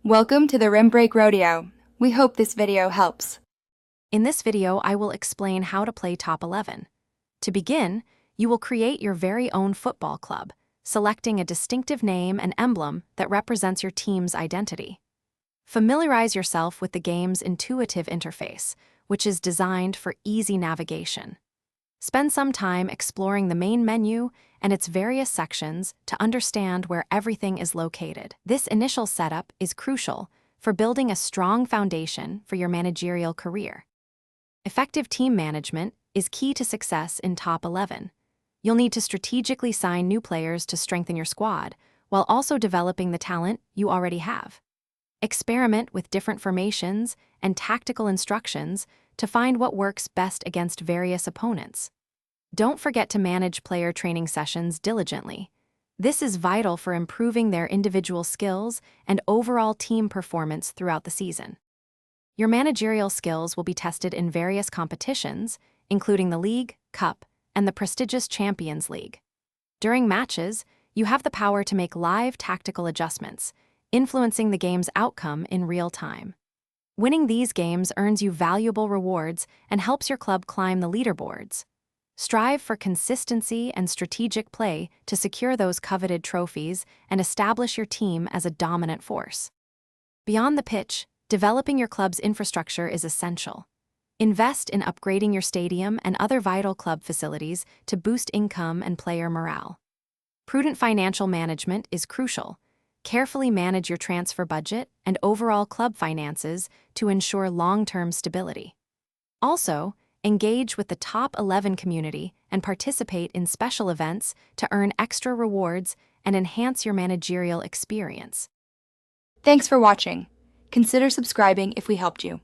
Welcome to the Rim Break Rodeo. We hope this video helps. In this video, I will explain how to play Top 11. To begin, you will create your very own football club, selecting a distinctive name and emblem that represents your team's identity. Familiarize yourself with the game's intuitive interface, which is designed for easy navigation. Spend some time exploring the main menu and its various sections to understand where everything is located. This initial setup is crucial for building a strong foundation for your managerial career. Effective team management is key to success in Top 11. You'll need to strategically sign new players to strengthen your squad, while also developing the talent you already have. Experiment with different formations and tactical instructions to find what works best against various opponents. Don't forget to manage player training sessions diligently. This is vital for improving their individual skills and overall team performance throughout the season. Your managerial skills will be tested in various competitions, including the League, Cup, and the prestigious Champions League. During matches, you have the power to make live tactical adjustments, influencing the game's outcome in real time. Winning these games earns you valuable rewards and helps your club climb the leaderboards. Strive for consistency and strategic play to secure those coveted trophies and establish your team as a dominant force. Beyond the pitch, developing your club's infrastructure is essential. Invest in upgrading your stadium and other vital club facilities to boost income and player morale. Prudent financial management is crucial. Carefully manage your transfer budget and overall club finances to ensure long-term stability. Also, engage with the Top 11 community and participate in special events to earn extra rewards and enhance your managerial experience. Thanks for watching. Consider subscribing if we helped you.